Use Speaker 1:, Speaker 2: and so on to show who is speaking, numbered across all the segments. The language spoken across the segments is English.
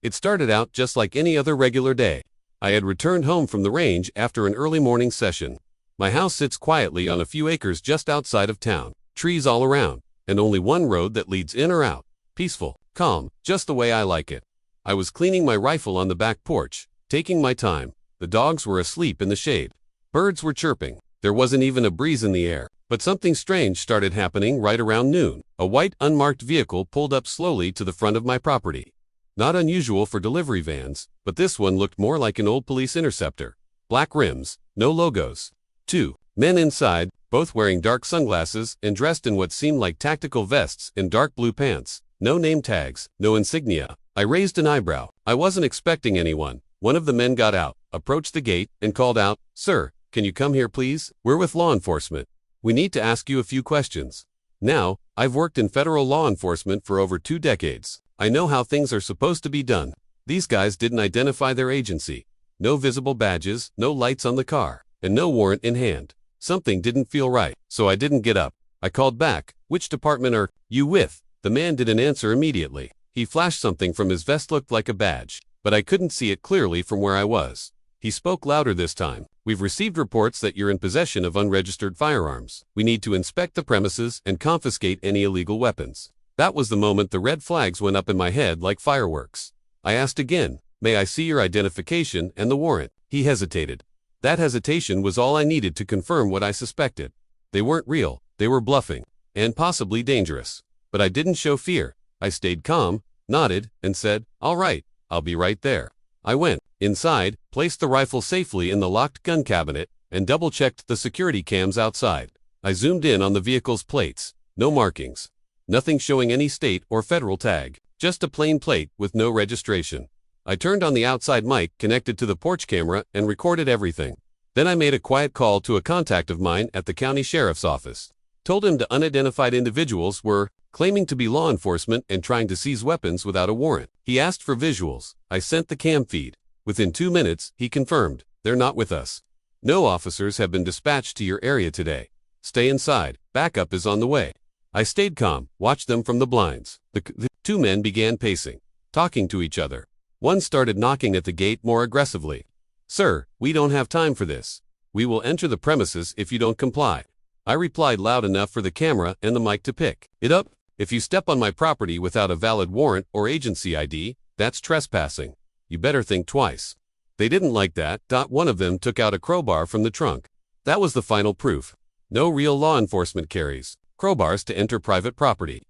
Speaker 1: It started out just like any other regular day. I had returned home from the range after an early morning session. My house sits quietly on a few acres just outside of town, trees all around, and only one road that leads in or out. Peaceful, calm, just the way I like it. I was cleaning my rifle on the back porch, taking my time. The dogs were asleep in the shade. Birds were chirping. There wasn't even a breeze in the air. But something strange started happening right around noon. A white, unmarked vehicle pulled up slowly to the front of my property. Not unusual for delivery vans, but this one looked more like an old police interceptor. Black rims, no logos. 2 men inside, both wearing dark sunglasses and dressed in what seemed like tactical vests and dark blue pants. No name tags, no insignia. I raised an eyebrow. I wasn't expecting anyone. One of the men got out, approached the gate, and called out, "Sir, can you come here please? We're with law enforcement. We need to ask you a few questions." Now, I've worked in federal law enforcement for over 2 decades. I know how things are supposed to be done. These guys didn't identify their agency. No visible badges, no lights on the car, and no warrant in hand. Something didn't feel right, so I didn't get up. I called back, "Which department are you with?" The man didn't answer immediately. He flashed something from his vest, looked like a badge, but I couldn't see it clearly from where I was. He spoke louder this time. "We've received reports that you're in possession of unregistered firearms. We need to inspect the premises and confiscate any illegal weapons." That was the moment the red flags went up in my head like fireworks. I asked again, "May I see your identification and the warrant?" He hesitated. That hesitation was all I needed to confirm what I suspected. They weren't real, they were bluffing, and possibly dangerous. But I didn't show fear. I stayed calm, nodded, and said, "All right, I'll be right there." I went inside, placed the rifle safely in the locked gun cabinet, and double-checked the security cams outside. I zoomed in on the vehicle's plates. No markings. Nothing showing any state or federal tag. Just a plain plate with no registration. I turned on the outside mic connected to the porch camera and recorded everything. Then I made a quiet call to a contact of mine at the county sheriff's office. Told him the unidentified individuals were claiming to be law enforcement and trying to seize weapons without a warrant. He asked for visuals. I sent the cam feed. Within 2 minutes, he confirmed, "They're not with us. No officers have been dispatched to your area today. Stay inside. Backup is on the way." I stayed calm, watched them from the blinds. The 2 men began pacing, talking to each other. One started knocking at the gate more aggressively. "Sir, we don't have time for this. We will enter the premises if you don't comply." I replied loud enough for the camera and the mic to pick it up. "If you step on my property without a valid warrant or agency ID, that's trespassing. You better think twice." They didn't like that. One of them took out a crowbar from the trunk. That was the final proof. No real law enforcement carries crowbars to enter private property.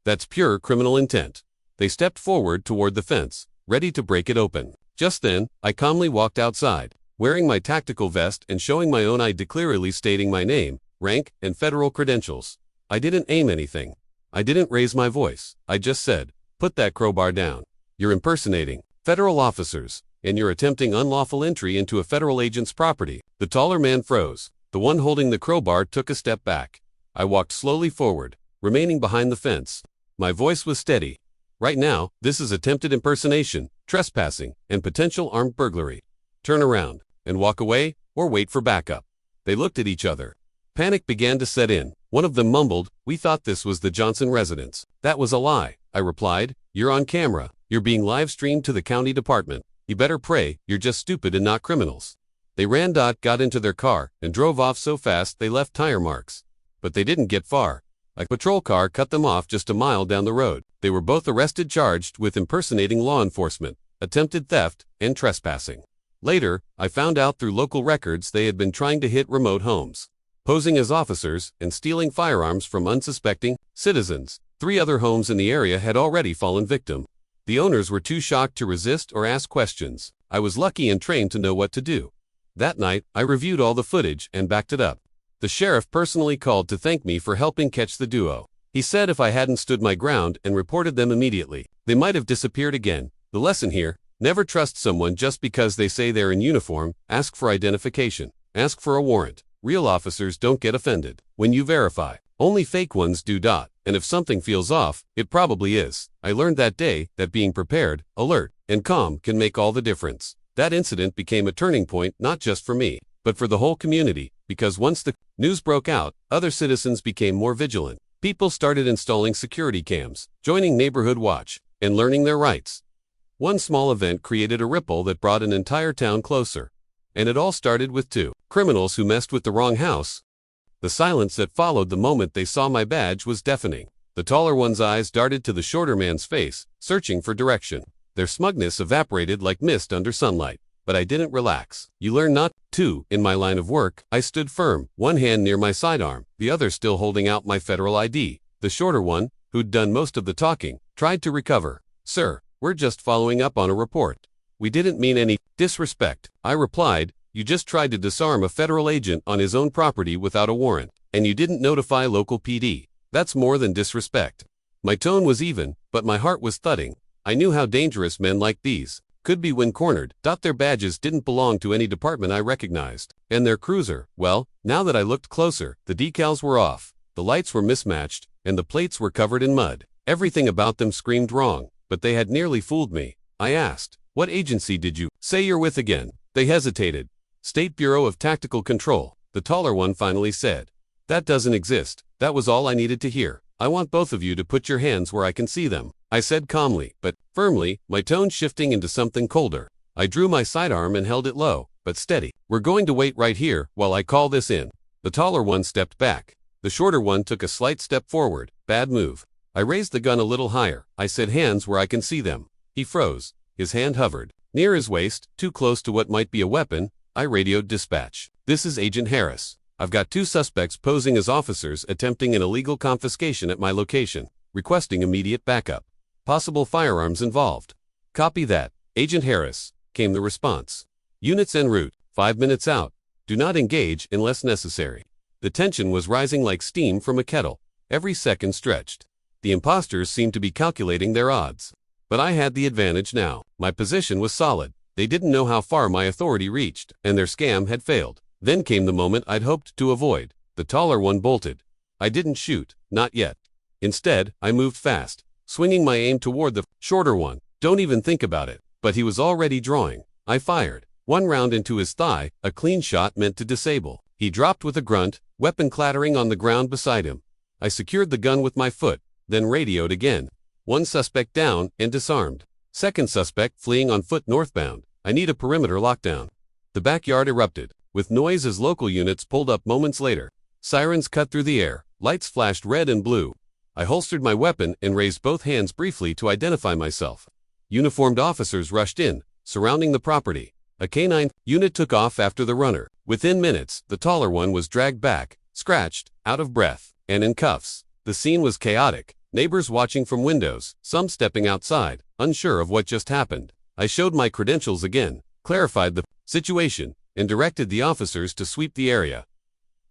Speaker 1: That's pure criminal intent. They stepped forward toward the fence, ready to break it open. Just then, I calmly walked outside, wearing my tactical vest and showing my own ID, clearly stating my name, rank, and federal credentials. I didn't aim anything. I didn't raise my voice. I just said, "Put that crowbar down. You're impersonating federal officers, and you're attempting unlawful entry into a federal agent's property." The taller man froze. The one holding the crowbar took a step back. I walked slowly forward, remaining behind the fence. My voice was steady. "Right now, this is attempted impersonation, trespassing, and potential armed burglary. Turn around and walk away or wait for backup." They looked at each other. Panic began to set in. One of them mumbled, "We thought this was the Johnson residence." "That was a lie," I replied. "You're on camera. You're being live-streamed to the county department. You better pray you're just stupid and not criminals." They ran, got into their car, and drove off so fast they left tire marks. But they didn't get far. A patrol car cut them off just a mile down the road. They were both arrested, charged with impersonating law enforcement, attempted theft, and trespassing. Later, I found out through local records they had been trying to hit remote homes, posing as officers and stealing firearms from unsuspecting citizens. 3 other homes in the area had already fallen victim. The owners were too shocked to resist or ask questions. I was lucky and trained to know what to do. That night, I reviewed all the footage and backed it up. The sheriff personally called to thank me for helping catch the duo. He said if I hadn't stood my ground and reported them immediately, they might have disappeared again. The lesson here: never trust someone just because they say they're in uniform. Ask for identification. Ask for a warrant. Real officers don't get offended when you verify. Only fake ones do. And if something feels off, it probably is. I learned that day that being prepared, alert, and calm can make all the difference. That incident became a turning point not just for me, but for the whole community, because once the news broke out, other citizens became more vigilant. People started installing security cams, joining neighborhood watch, and learning their rights. One small event created a ripple that brought an entire town closer. And it all started with two criminals who messed with the wrong house. The silence that followed the moment they saw my badge was deafening. The taller one's eyes darted to the shorter man's face, searching for direction. Their smugness evaporated like mist under sunlight. But I didn't relax. You learn not to. In my line of work, I stood firm, one hand near my sidearm, the other still holding out my federal ID. The shorter one, who'd done most of the talking, tried to recover. "Sir, we're just following up on a report. We didn't mean any disrespect," I replied. "You just tried to disarm a federal agent on his own property without a warrant, and you didn't notify local PD. That's more than disrespect." My tone was even, but my heart was thudding. I knew how dangerous men like these could be when cornered. Their badges didn't belong to any department I recognized. And their cruiser, well, now that I looked closer, the decals were off, the lights were mismatched, and the plates were covered in mud. Everything about them screamed wrong, but they had nearly fooled me. I asked, "What agency did you say you're with again?" They hesitated. "State Bureau of Tactical Control," the taller one finally said. "That doesn't exist." That was all I needed to hear. "I want both of you to put your hands where I can see them," I said calmly, but firmly, my tone shifting into something colder. I drew my sidearm and held it low, but steady. "We're going to wait right here while I call this in." The taller one stepped back. The shorter one took a slight step forward. Bad move. I raised the gun a little higher. I said, "Hands where I can see them." He froze. His hand hovered near his waist, too close to what might be a weapon. I radioed dispatch. "This is Agent Harris. I've got two suspects posing as officers attempting an illegal confiscation at my location, requesting immediate backup. Possible firearms involved." "Copy that, Agent Harris," came the response. "Units en route, 5 minutes out. Do not engage unless necessary." The tension was rising like steam from a kettle. Every second stretched. The imposters seemed to be calculating their odds. But I had the advantage now. My position was solid. They didn't know how far my authority reached, and their scam had failed. Then came the moment I'd hoped to avoid. The taller one bolted. I didn't shoot, not yet. Instead, I moved fast, swinging my aim toward the shorter one. Don't even think about it. But he was already drawing. I fired. One round into his thigh, a clean shot meant to disable. He dropped with a grunt, weapon clattering on the ground beside him. I secured the gun with my foot, then radioed again. One suspect down and disarmed. Second suspect fleeing on foot northbound. I need a perimeter lockdown. The backyard erupted, with noise as local units pulled up moments later. Sirens cut through the air. Lights flashed red and blue. I holstered my weapon and raised both hands briefly to identify myself. Uniformed officers rushed in, surrounding the property. A canine unit took off after the runner. Within minutes, the taller one was dragged back, scratched, out of breath, and in cuffs. The scene was chaotic. Neighbors watching from windows, some stepping outside, unsure of what just happened. I showed my credentials again, clarified the situation, and directed the officers to sweep the area.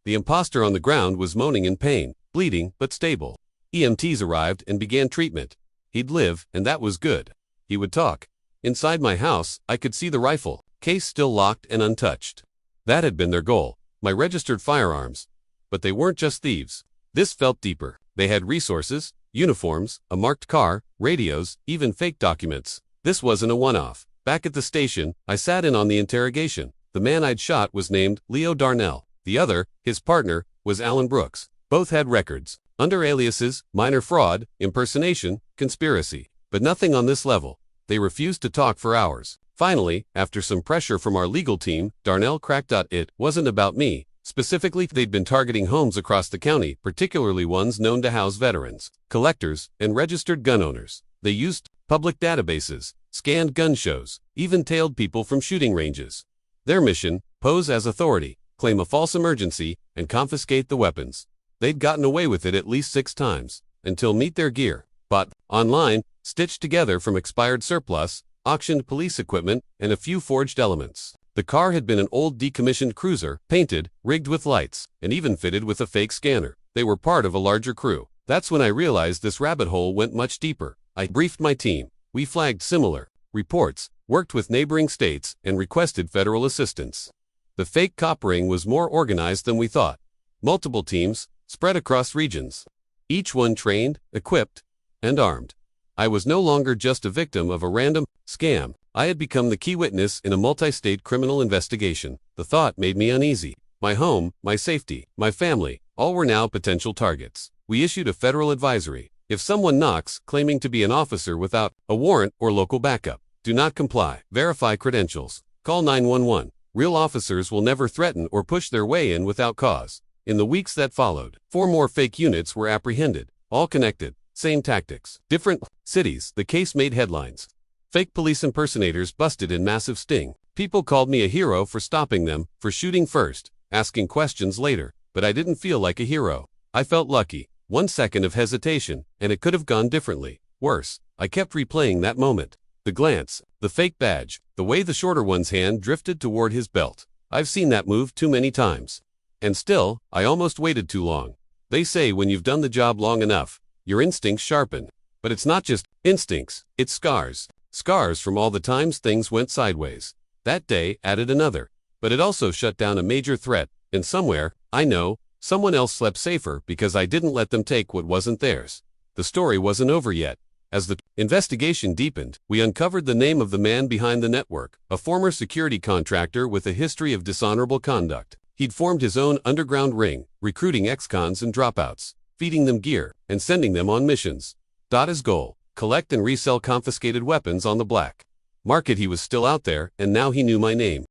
Speaker 1: The imposter on the ground was moaning in pain, bleeding but stable. EMTs arrived and began treatment. He'd live, and that was good. He would talk. Inside my house, I could see the rifle, case still locked and untouched. That had been their goal, my registered firearms. But they weren't just thieves. This felt deeper. They had resources, uniforms, a marked car, radios, even fake documents. This wasn't a one-off. Back at the station, I sat in on the interrogation. The man I'd shot was named Leo Darnell. The other, his partner, was Alan Brooks. Both had records. Under aliases, minor fraud, impersonation, conspiracy. But nothing on this level. They refused to talk for hours. Finally, after some pressure from our legal team, Darnell cracked. It wasn't about me. Specifically, they'd been targeting homes across the county, particularly ones known to house veterans, collectors, and registered gun owners. They used public databases, scanned gun shows, even tailed people from shooting ranges. Their mission, pose as authority, claim a false emergency, and confiscate the weapons. They'd gotten away with it at least 6 times, until meet their gear, bought online, stitched together from expired surplus, auctioned police equipment, and a few forged elements. The car had been an old decommissioned cruiser, painted, rigged with lights, and even fitted with a fake scanner. They were part of a larger crew. That's when I realized this rabbit hole went much deeper. I briefed my team. We flagged similar reports, worked with neighboring states, and requested federal assistance. The fake cop ring was more organized than we thought. Multiple teams, spread across regions. Each one trained, equipped, and armed. I was no longer just a victim of a random scam. I had become the key witness in a multi-state criminal investigation. The thought made me uneasy. My home, my safety, my family, all were now potential targets. We issued a federal advisory. If someone knocks, claiming to be an officer without a warrant or local backup, Do not comply. Verify credentials. Call 911. Real officers will never threaten or push their way in without cause. In the weeks that followed, 4 more fake units were apprehended, all connected, same tactics, different cities. The case made headlines. Fake police impersonators busted in massive sting. People called me a hero for stopping them, for shooting first, asking questions later, but I didn't feel like a hero. I felt lucky. 1 second of hesitation, and it could have gone differently. Worse, I kept replaying that moment. The glance, the fake badge, the way the shorter one's hand drifted toward his belt. I've seen that move too many times. And still, I almost waited too long. They say when you've done the job long enough, your instincts sharpen. But it's not just instincts, it's scars. Scars from all the times things went sideways. That day added another. But it also shut down a major threat, and somewhere, I know, someone else slept safer because I didn't let them take what wasn't theirs. The story wasn't over yet. As the investigation deepened, we uncovered the name of the man behind the network, a former security contractor with a history of dishonorable conduct. He'd formed his own underground ring, recruiting ex-cons and dropouts, feeding them gear, and sending them on missions. His goal: collect and resell confiscated weapons on the black market. He was still out there, and now he knew my name.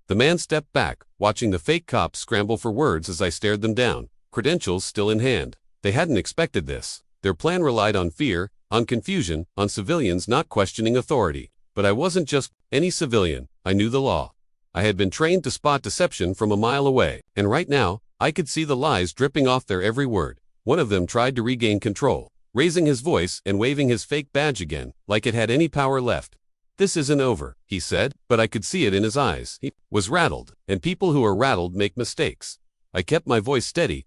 Speaker 1: The man stepped back, watching the fake cops scramble for words as I stared them down, credentials still in hand. They hadn't expected this. Their plan relied on fear, on confusion, on civilians not questioning authority. But I wasn't just any civilian. I knew the law. I had been trained to spot deception from a mile away, and right now, I could see the lies dripping off their every word. One of them tried to regain control, raising his voice and waving his fake badge again, like it had any power left. "This isn't over," he said, but I could see it in his eyes. He was rattled, and people who are rattled make mistakes. I kept my voice steady.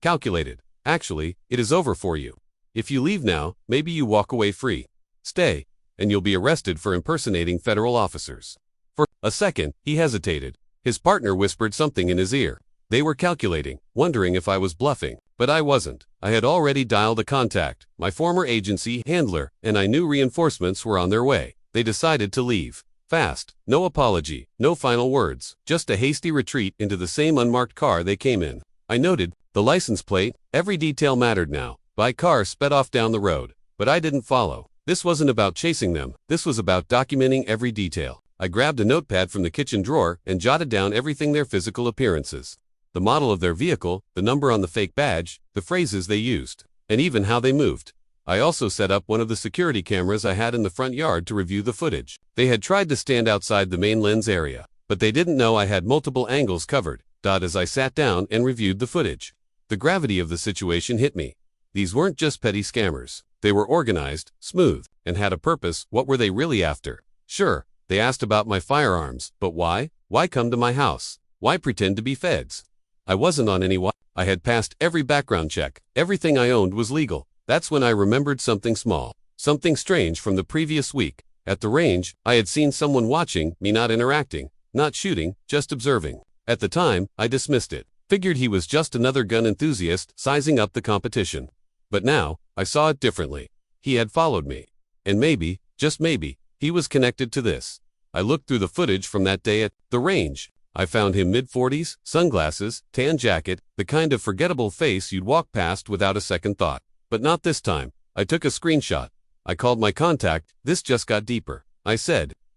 Speaker 1: Calculated. "Actually, it is over for you. If you leave now, maybe you walk away free. Stay, and you'll be arrested for impersonating federal officers." For a second, he hesitated. His partner whispered something in his ear. They were calculating, wondering if I was bluffing. But I wasn't. I had already dialed a contact, my former agency handler, and I knew reinforcements were on their way. They decided to leave. Fast. No apology, no final words, just a hasty retreat into the same unmarked car they came in. I noted the license plate. Every detail mattered now. My car sped off down the road, but I didn't follow. This wasn't about chasing them. This was about documenting every detail. I grabbed a notepad from the kitchen drawer and jotted down everything: their physical appearances, the model of their vehicle, the number on the fake badge, the phrases they used, and even how they moved. I also set up one of the security cameras I had in the front yard to review the footage. They had tried to stand outside the main lens area, but they didn't know I had multiple angles covered. As I sat down and reviewed the footage, the gravity of the situation hit me. These weren't just petty scammers. They were organized, smooth, and had a purpose. What were they really after? Sure, they asked about my firearms, but why? Why come to my house? Why pretend to be feds? I wasn't on any watch. I had passed every background check. Everything I owned was legal. That's when I remembered something small, something strange from the previous week. At the range, I had seen someone watching me, not interacting, not shooting, just observing. At the time, I dismissed it, figured he was just another gun enthusiast sizing up the competition. But now, I saw it differently. He had followed me. And maybe, just maybe, he was connected to this. I looked through the footage from that day at the range. I found him mid-40s, sunglasses, tan jacket, the kind of forgettable face you'd walk past without a second thought. But not this time. I took a screenshot. I called my contact. This just got deeper. I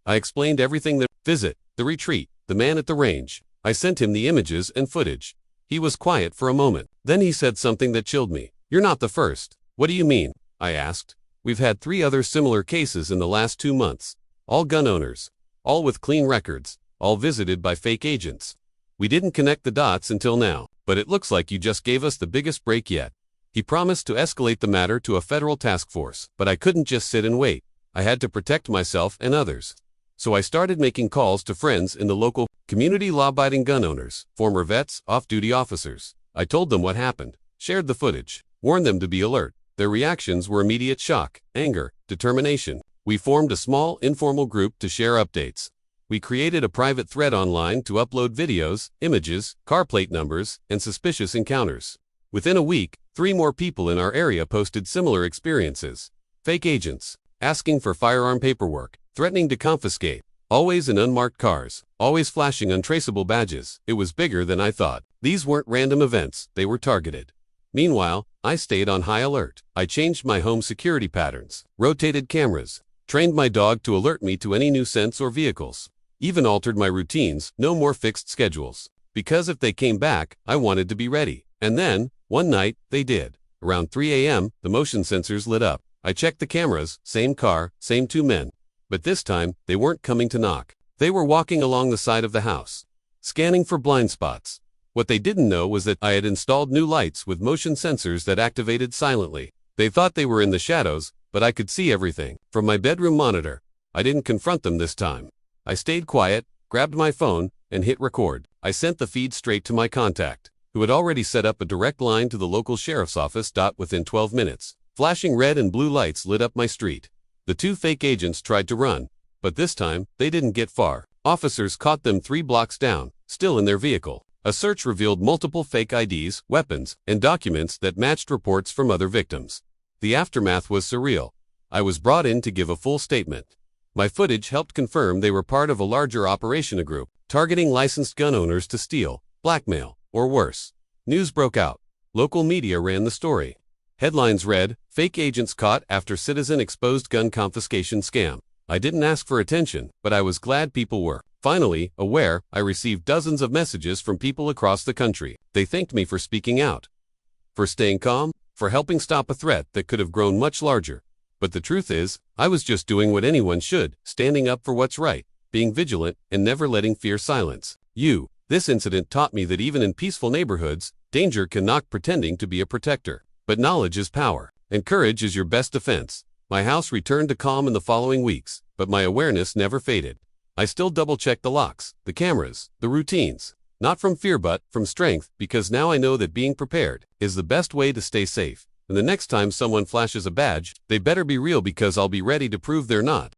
Speaker 1: explained everything: the visit, the retreat, the man at the range. I sent him the images and footage. He was quiet for a moment. Then he said something that chilled me. "You're not the first." "What do you mean?" I asked. "We've had 3 other similar cases in the last 2 months. All gun owners. All with clean records. All visited by fake agents. We didn't connect the dots until now, but it looks like you just gave us the biggest break yet." He promised to escalate the matter to a federal task force, but I couldn't just sit and wait. I had to protect myself and others. So I started making calls to friends in the local community, law-abiding gun owners, former vets, off-duty officers. I told them what happened, shared the footage, warned them to be alert. Their reactions were immediate: shock, anger, determination. We formed a small, informal group to share updates. We created a private thread online to upload videos, images, car plate numbers, and suspicious encounters. Within a week, 3 more people in our area posted similar experiences. Fake agents, asking for firearm paperwork, threatening to confiscate, always in unmarked cars, always flashing untraceable badges. It was bigger than I thought. These weren't random events, they were targeted. Meanwhile, I stayed on high alert. I changed my home security patterns, rotated cameras, trained my dog to alert me to any new scents or vehicles, even altered my routines, no more fixed schedules. Because if they came back, I wanted to be ready. And then, one night, they did. Around 3 a.m., the motion sensors lit up. I checked the cameras, same car, same two men. But this time, they weren't coming to knock. They were walking along the side of the house, scanning for blind spots. What they didn't know was that I had installed new lights with motion sensors that activated silently. They thought they were in the shadows, but I could see everything from my bedroom monitor. I didn't confront them this time. I stayed quiet, grabbed my phone, and hit record. I sent the feed straight to my contact, who had already set up a direct line to the local sheriff's office. Within 12 minutes, flashing red and blue lights lit up my street. The two fake agents tried to run, but this time, they didn't get far. Officers caught them 3 blocks down, still in their vehicle. A search revealed multiple fake IDs, weapons, and documents that matched reports from other victims. The aftermath was surreal. I was brought in to give a full statement. My footage helped confirm they were part of a larger operation, a group targeting licensed gun owners to steal, blackmail, or worse. News broke out. Local media ran the story. Headlines read, "Fake agents caught after citizen exposed gun confiscation scam." I didn't ask for attention, but I was glad people were finally aware. I received dozens of messages from people across the country. They thanked me for speaking out, for staying calm, for helping stop a threat that could have grown much larger. But the truth is, I was just doing what anyone should, standing up for what's right, being vigilant, and never letting fear silence you. This incident taught me that even in peaceful neighborhoods, danger can knock pretending to be a protector. But knowledge is power, and courage is your best defense. My house returned to calm in the following weeks, but my awareness never faded. I still double-check the locks, the cameras, the routines. Not from fear but from strength, because now I know that being prepared is the best way to stay safe. And the next time someone flashes a badge, they better be real, because I'll be ready to prove they're not.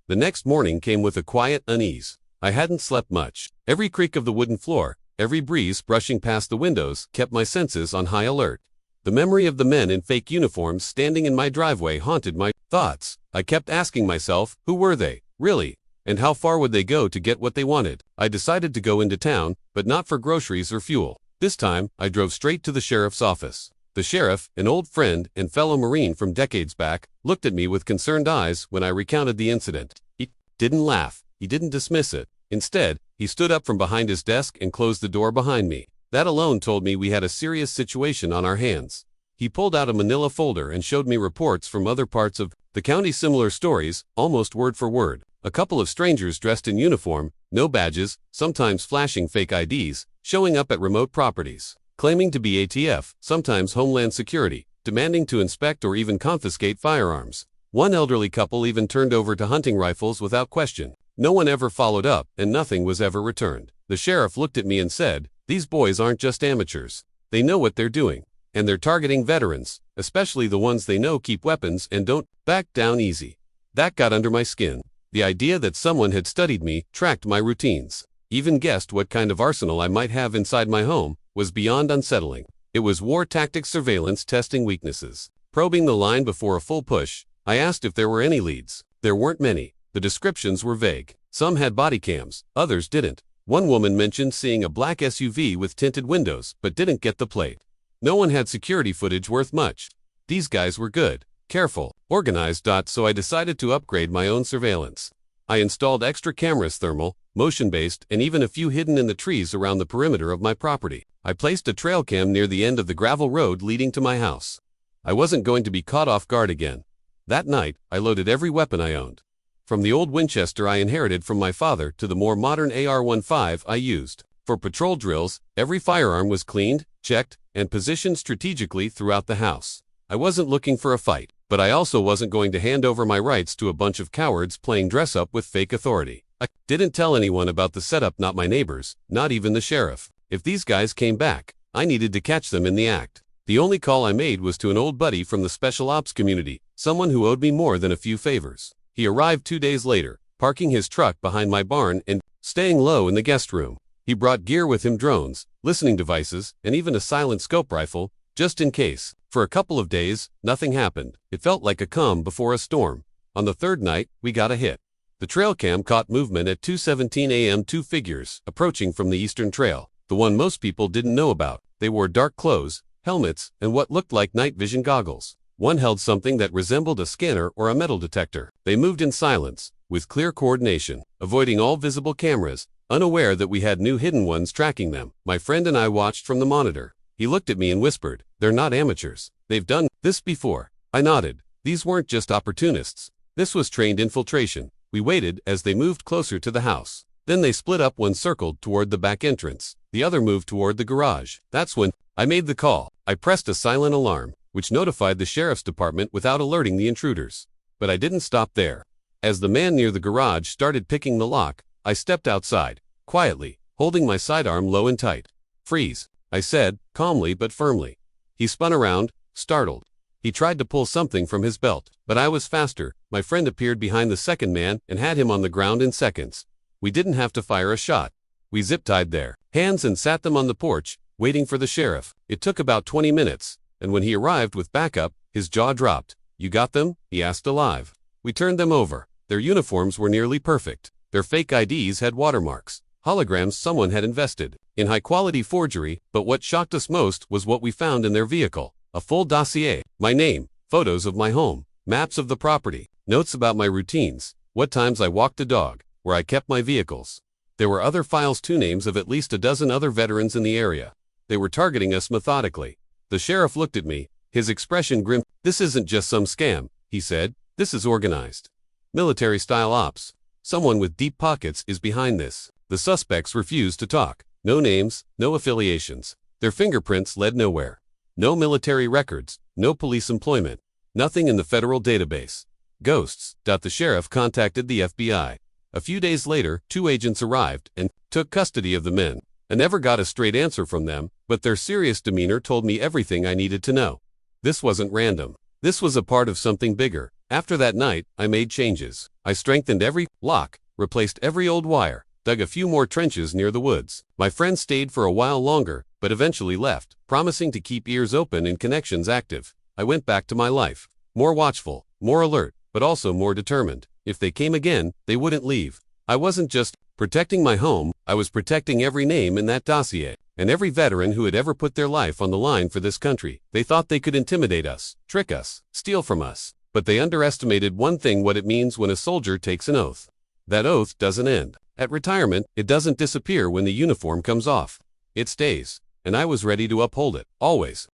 Speaker 1: The next morning came with a quiet unease. I hadn't slept much. Every creak of the wooden floor, every breeze brushing past the windows kept my senses on high alert. The memory of the men in fake uniforms standing in my driveway haunted my thoughts. I kept asking myself, who were they, really? And how far would they go to get what they wanted? I decided to go into town, but not for groceries or fuel. This time, I drove straight to the sheriff's office. The sheriff, an old friend and fellow Marine from decades back, looked at me with concerned eyes when I recounted the incident. He didn't laugh. He didn't dismiss it. Instead, he stood up from behind his desk and closed the door behind me. That alone told me we had a serious situation on our hands. He pulled out a manila folder and showed me reports from other parts of the county, similar stories, almost word for word. A couple of strangers dressed in uniform, no badges, sometimes flashing fake IDs, showing up at remote properties, claiming to be ATF, sometimes Homeland Security, demanding to inspect or even confiscate firearms. One elderly couple even turned over to hunting rifles without question. No one ever followed up, and nothing was ever returned. The sheriff looked at me and said, "These boys aren't just amateurs. They know what they're doing. And they're targeting veterans, especially the ones they know keep weapons and don't back down easy." That got under my skin. The idea that someone had studied me, tracked my routines, even guessed what kind of arsenal I might have inside my home, was beyond unsettling. It was war tactics surveillance testing weaknesses. Probing the line before a full push, I asked if there were any leads. There weren't many. The descriptions were vague. Some had body cams, others didn't. One woman mentioned seeing a black SUV with tinted windows, but didn't get the plate. No one had security footage worth much. These guys were good, careful, organized. So I decided to upgrade my own surveillance. I installed extra cameras, thermal, motion-based, and even a few hidden in the trees around the perimeter of my property. I placed a trail cam near the end of the gravel road leading to my house. I wasn't going to be caught off guard again. That night, I loaded every weapon I owned. From the old Winchester I inherited from my father to the more modern AR-15 I used. For patrol drills, every firearm was cleaned, checked, and positioned strategically throughout the house. I wasn't looking for a fight, but I also wasn't going to hand over my rights to a bunch of cowards playing dress-up with fake authority. I didn't tell anyone about the setup, not my neighbors, not even the sheriff. If these guys came back, I needed to catch them in the act. The only call I made was to an old buddy from the special ops community, someone who owed me more than a few favors. He arrived 2 days later, parking his truck behind my barn and staying low in the guest room. He brought gear with him: drones, listening devices, and even a silent scope rifle, just in case. For a couple of days, nothing happened. It felt like a calm before a storm. On the third night, we got a hit. The trail cam caught movement at 2:17 a.m. 2 figures, approaching from the eastern trail. The one most people didn't know about. They wore dark clothes, helmets, and what looked like night vision goggles. One held something that resembled a scanner or a metal detector. They moved in silence, with clear coordination, avoiding all visible cameras, unaware that we had new hidden ones tracking them. My friend and I watched from the monitor. He looked at me and whispered, "They're not amateurs. They've done this before." I nodded. These weren't just opportunists. This was trained infiltration. We waited as they moved closer to the house. Then they split up. One circled toward the back entrance. The other moved toward the garage. That's when I made the call. I pressed a silent alarm, which notified the sheriff's department without alerting the intruders. But I didn't stop there. As the man near the garage started picking the lock, I stepped outside, quietly, holding my sidearm low and tight. "Freeze," I said, calmly but firmly. He spun around, startled. He tried to pull something from his belt, but I was faster. My friend appeared behind the second man and had him on the ground in seconds. We didn't have to fire a shot. We zip-tied their hands and sat them on the porch, waiting for the sheriff. It took about 20 minutes, and when he arrived with backup, his jaw dropped. "You got them?" he asked alive. We turned them over. Their uniforms were nearly perfect. Their fake IDs had watermarks, holograms someone had invested in high-quality forgery, but what shocked us most was what we found in their vehicle. A full dossier, my name, photos of my home, maps of the property, notes about my routines, what times I walked the dog, where I kept my vehicles. There were other files too, names of at least a dozen other veterans in the area. They were targeting us methodically. The sheriff looked at me, his expression grim. "This isn't just some scam," he said. "This is organized. Military-style ops. Someone with deep pockets is behind this." The suspects refused to talk. No names, no affiliations. Their fingerprints led nowhere. No military records, no police employment, nothing in the federal database. Ghosts. The sheriff contacted the FBI. A few days later, 2 agents arrived and took custody of the men. I never got a straight answer from them, but their serious demeanor told me everything I needed to know. This wasn't random. This was a part of something bigger. After that night, I made changes. I strengthened every lock, replaced every old wire, dug a few more trenches near the woods. My friend stayed for a while longer, but eventually left, promising to keep ears open and connections active. I went back to my life, more watchful, more alert, but also more determined. If they came again, they wouldn't leave. I wasn't just protecting my home, I was protecting every name in that dossier, and every veteran who had ever put their life on the line for this country. They thought they could intimidate us, trick us, steal from us. But they underestimated one thing: what it means when a soldier takes an oath. That oath doesn't end at retirement. It doesn't disappear when the uniform comes off. It stays, and I was ready to uphold it, always.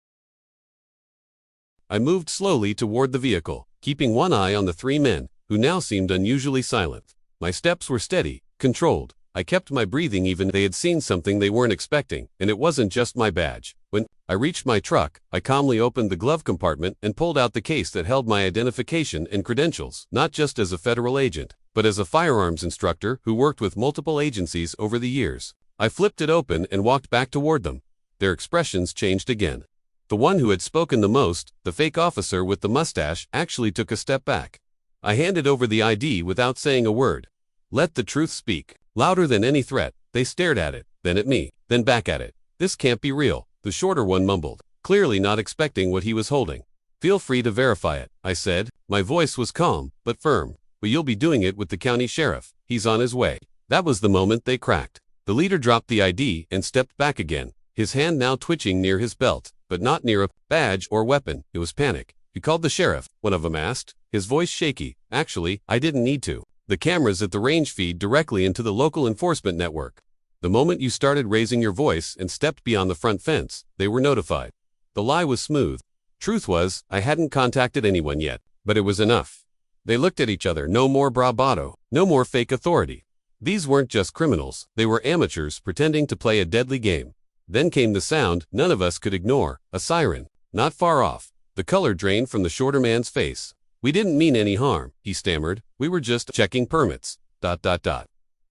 Speaker 1: I moved slowly toward the vehicle, keeping one eye on the 3 men, who now seemed unusually silent. My steps were steady, controlled. I kept my breathing even. They had seen something they weren't expecting, and it wasn't just my badge. When I reached my truck, I calmly opened the glove compartment and pulled out the case that held my identification and credentials, not just as a federal agent, but as a firearms instructor who worked with multiple agencies over the years. I flipped it open and walked back toward them. Their expressions changed again. The one who had spoken the most, the fake officer with the mustache, actually took a step back. I handed over the ID without saying a word. Let the truth speak. Louder than any threat, they stared at it, then at me, then back at it. "This can't be real," the shorter one mumbled, clearly not expecting what he was holding. "Feel free to verify it," I said. My voice was calm, but firm. "But you'll be doing it with the county sheriff. He's on his way." That was the moment they cracked. The leader dropped the ID and stepped back again, his hand now twitching near his belt, but not near a badge or weapon. It was panic. "You called the sheriff?" one of them asked, his voice shaky. "Actually, I didn't need to. The cameras at the range feed directly into the local enforcement network. The moment you started raising your voice and stepped beyond the front fence, they were notified." The lie was smooth. Truth was, I hadn't contacted anyone yet, but it was enough. They looked at each other. No more bravado, no more fake authority. These weren't just criminals, they were amateurs pretending to play a deadly game. Then came the sound none of us could ignore, a siren. Not far off, the color drained from the shorter man's face. "We didn't mean any harm," he stammered. "We were just checking permits. ...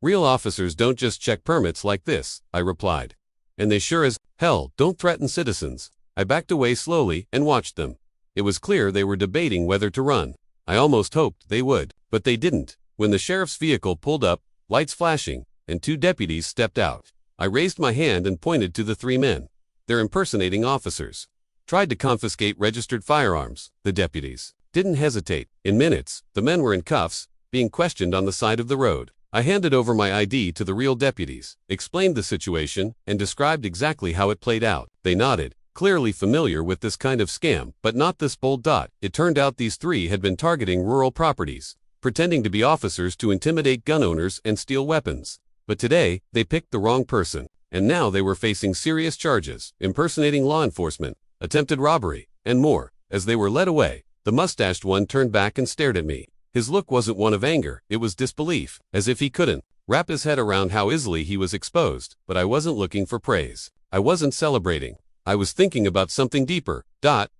Speaker 1: Real officers don't just check permits like this," I replied. "And they sure as hell don't threaten citizens." I backed away slowly and watched them. It was clear they were debating whether to run. I almost hoped they would, but they didn't. When the sheriff's vehicle pulled up, lights flashing, and 2 deputies stepped out, I raised my hand and pointed to the 3 men. "They're impersonating officers. Tried to confiscate registered firearms," the deputies didn't hesitate. In minutes, the men were in cuffs, being questioned on the side of the road. I handed over my ID to the real deputies, explained the situation, and described exactly how it played out. They nodded, clearly familiar with this kind of scam, but not this bold. It turned out these three had been targeting rural properties, pretending to be officers to intimidate gun owners and steal weapons. But today, they picked the wrong person, and now they were facing serious charges, impersonating law enforcement, attempted robbery, and more. As they were led away, the mustached one turned back and stared at me. His look wasn't one of anger, it was disbelief, as if he couldn't wrap his head around how easily he was exposed. But I wasn't looking for praise. I wasn't celebrating. I was thinking about something deeper.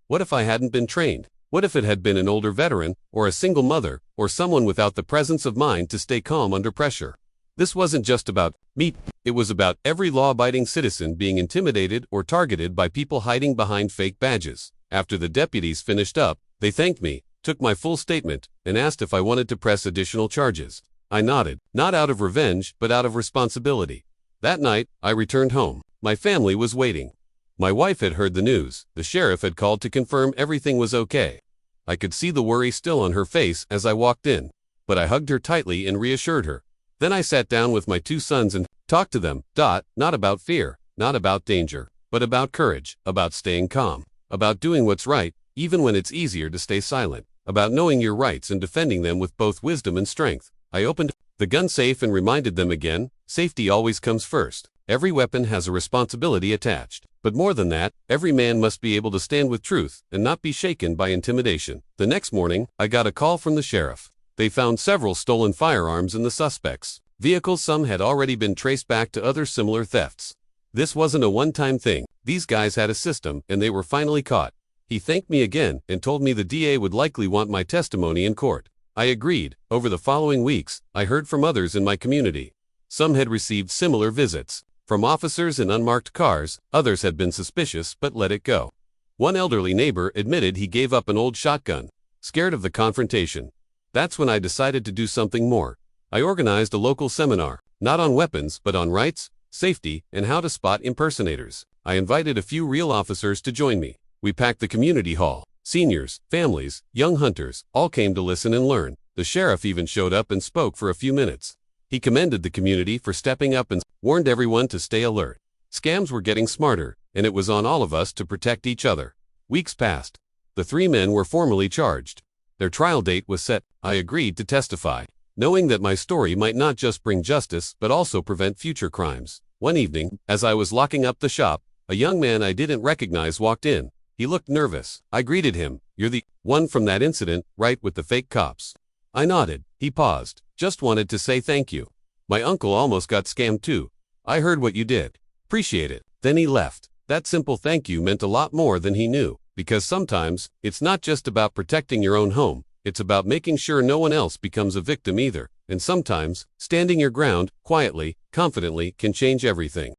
Speaker 1: What if I hadn't been trained? What if it had been an older veteran, or a single mother, or someone without the presence of mind to stay calm under pressure? This wasn't just about me, it was about every law-abiding citizen being intimidated or targeted by people hiding behind fake badges. After the deputies finished up, they thanked me, took my full statement, and asked if I wanted to press additional charges. I nodded, not out of revenge, but out of responsibility. That night, I returned home. My family was waiting. My wife had heard the news. The sheriff had called to confirm everything was okay. I could see the worry still on her face as I walked in, but I hugged her tightly and reassured her. Then I sat down with my two sons and talked to them. Not about fear, not about danger, but about courage, about staying calm, about doing what's right, even when it's easier to stay silent, about knowing your rights and defending them with both wisdom and strength. I opened the gun safe and reminded them again, safety always comes first. Every weapon has a responsibility attached. But more than that, every man must be able to stand with truth and not be shaken by intimidation. The next morning, I got a call from the sheriff. They found several stolen firearms in the suspects' vehicles. Some had already been traced back to other similar thefts. This wasn't a one-time thing. These guys had a system, and they were finally caught. He thanked me again and told me the DA would likely want my testimony in court. I agreed. Over the following weeks, I heard from others in my community. Some had received similar visits from officers in unmarked cars. Others had been suspicious but let it go. One elderly neighbor admitted he gave up an old shotgun, scared of the confrontation. That's when I decided to do something more. I organized a local seminar, not on weapons but on rights, safety, and how to spot impersonators. I invited a few real officers to join me. We packed the community hall. Seniors, families, young hunters, all came to listen and learn. The sheriff even showed up and spoke for a few minutes. He commended the community for stepping up and warned everyone to stay alert. Scams were getting smarter, and it was on all of us to protect each other. Weeks passed. The three men were formally charged. Their trial date was set. I agreed to testify, knowing that my story might not just bring justice but also prevent future crimes. One evening, as I was locking up the shop, a young man I didn't recognize walked in. He looked nervous. I greeted him. "You're the one from that incident, right, with the fake cops?" I nodded. He paused. "Just wanted to say thank you. My uncle almost got scammed too. I heard what you did. Appreciate it." Then he left. That simple thank you meant a lot more than he knew, because sometimes, it's not just about protecting your own home, it's about making sure no one else becomes a victim either. And sometimes, standing your ground, quietly, confidently, can change everything.